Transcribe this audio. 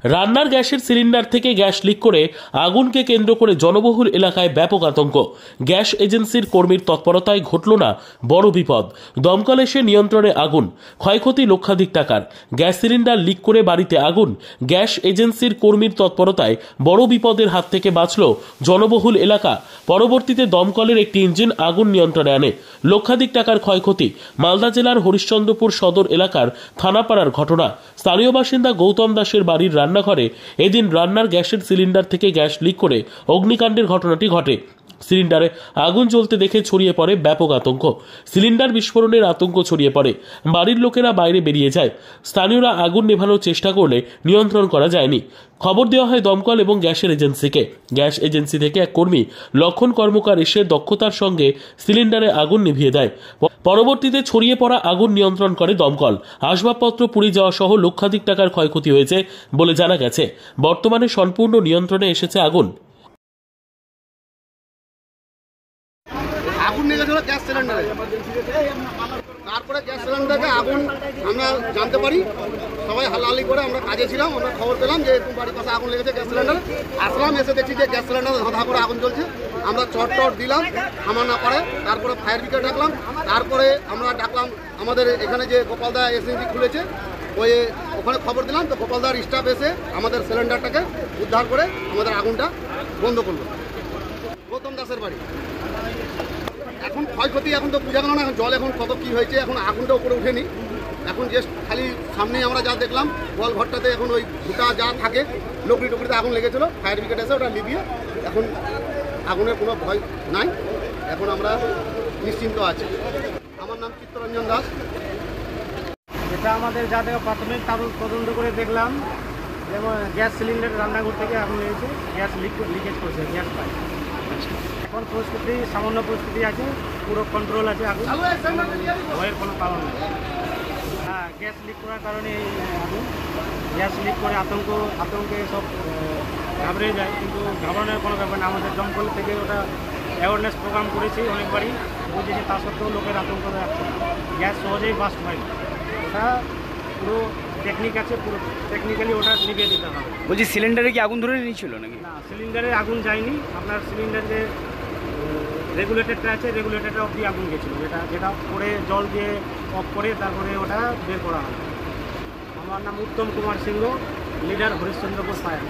রান্নার গ্যাসের সিলিন্ডার থেকে গ্যাস লিক করে আগুনকে কেন্দ্র করে জনবহুল এলাকায় ব্যাপক আতঙ্ক। গ্যাস এজেন্সির কর্মীর তৎপরতায় ঘটল না বড় বিপদ। দমকল এসে নিয়ন্ত্রণে আগুন, ক্ষয়ক্ষতি লক্ষাধিক টাকার। গ্যাস সিলিন্ডার লিক করে বাড়িতে আগুন, গ্যাস এজেন্সির কর্মীর তৎপরতায় বড় বিপদের হাত থেকে বাঁচল জনবহুল এলাকা। পরবর্তীতে দমকলের একটি ইঞ্জিন আগুন নিয়ন্ত্রণে আনে। লক্ষাধিক টাকার ক্ষয়ক্ষতি। মালদা জেলার হরিশ্চন্দ্রপুর সদর এলাকার থানাপাড়ার ঘটনা। স্থানীয় বাসিন্দা গৌতম দাসের বাড়ির রান্নাঘরে এদিন রান্নার গ্যাসের সিলিন্ডার থেকে গ্যাস লিক করে অগ্নিকাণ্ডের ঘটনাটি ঘটে। সিলিন্ডারে আগুন জ্বলতে দেখে ছড়িয়ে পড়ে ব্যাপক আতঙ্ক। সিলিন্ডার বিস্ফোরণের আতঙ্ক ছড়িয়ে পড়ে, বাড়ির লোকেরা বাইরে বেরিয়ে যায়। স্থানীয়রা আগুন নেভানোর চেষ্টা করলে নিয়ন্ত্রণ করা যায়নি। খবর দেওয়া হয় দমকল এবং গ্যাসের এজেন্সিকে। গ্যাস এজেন্সি থেকে এক কর্মী লক্ষণ কর্মকার এসে দক্ষতার সঙ্গে সিলিন্ডারে আগুন নিভিয়ে দেয়। পরবর্তীতে ছড়িয়ে পড়া আগুন নিয়ন্ত্রণ করে দমকল। আসবাবপত্র পুড়ে যাওয়া সহ লক্ষাধিক টাকার ক্ষয়ক্ষতি হয়েছে বলে জানা গেছে। বর্তমানে সম্পূর্ণ নিয়ন্ত্রণে এসেছে আগুন। আগুন লেগেছিল গ্যাস সিলিন্ডারে। তারপরে গ্যাস সিলিন্ডারে আগুন আমরা জানতে পারি, সবাই হালাহালি করে আমরা কাজে ছিলাম, আমরা খবর পেলাম যে একটু বাড়ির পাশে আগুন লেগেছে গ্যাস সিলিন্ডারে। আসলাম, এসে দেখছি যে গ্যাস সিলিন্ডার ধাঁধা করে আগুন জ্বলছে। আমরা চট দিলাম, থামা না পারে। তারপরে ফায়ার ব্রিগেড ডাকলাম। তারপরে আমরা ডাকলাম আমাদের এখানে যে গোপালদা এসএনজি খুলেছে, ওখানে খবর দিলাম। তো গোপালদার স্টাফ এসে আমাদের সিলিন্ডারটাকে উদ্ধার করে আমাদের আগুনটা বন্ধ করলো। গৌতম দাসের বাড়ি। এখন ক্ষয়ক্ষতি এখন তো বোঝা গেল না, এখন জল এখন কত কী হয়েছে, এখন আগুনটা উপরে উঠেনি। এখন জাস্ট খালি সামনেই আমরা যা দেখলাম, গোয়াল ঘরটাতে এখন ওই ভুটা যা থাকে লকড়ি টুকরিতে আগুন লেগেছিলো। ফায়ার ব্রিগেড এসে ওটা লিভিয়ে এখন আগুনের কোনো ভয় নাই, এখন আমরা নিশ্চিন্ত আছি। আমার নাম চিত্তরঞ্জন দাস। এটা আমাদের যা থেকে প্রাথমিক তদন্ত করে দেখলাম, যেমন গ্যাস সিলিন্ডার রান্নাঘর থেকে আগুন লেগেছে, গ্যাস লিকেজ করছে, গ্যাস পাইপ। এখন পরিস্থিতি সামান্য পরিস্থিতি আছে, পুরো কন্ট্রোল আছে, আগুন ভয়ের কোনো কারণ নেই। হ্যাঁ, গ্যাস লিক করার কারণে এই আগুন, গ্যাস লিক করে আতঙ্কে সব ঘাবড়ে যায়, কিন্তু ঘাবড়ানোর কোনো ব্যাপার না। আমাদের দমকল থেকে ওটা অ্যাওয়ারনেস প্রোগ্রাম করেছি অনেকবারই, বুঝেছি, তা সত্ত্বেও লোকের আতঙ্ক রাখছে। গ্যাস সহজেই বাস্ট হয় না, ওটা পুরো টেকনিক আছে, পুরো টেকনিক্যালি ওটা নিভিয়ে দিতে হবে। বলছি সিলিন্ডারে কি আগুন ধরে নিয়েছিল নাকি? না, সিলিন্ডারে আগুন যায়নি। আপনার সিলিন্ডারে রেগুলেটরটা আছে, রেগুলেটরটা অবধি আগুন গেছিলো, যেটা করে জল দিয়ে অফ করে তারপরে ওটা বের করা হয়। আমার নাম উত্তম কুমার সিংহ, লিডার হরিশ্চন্দ্রপুর ফায়ার।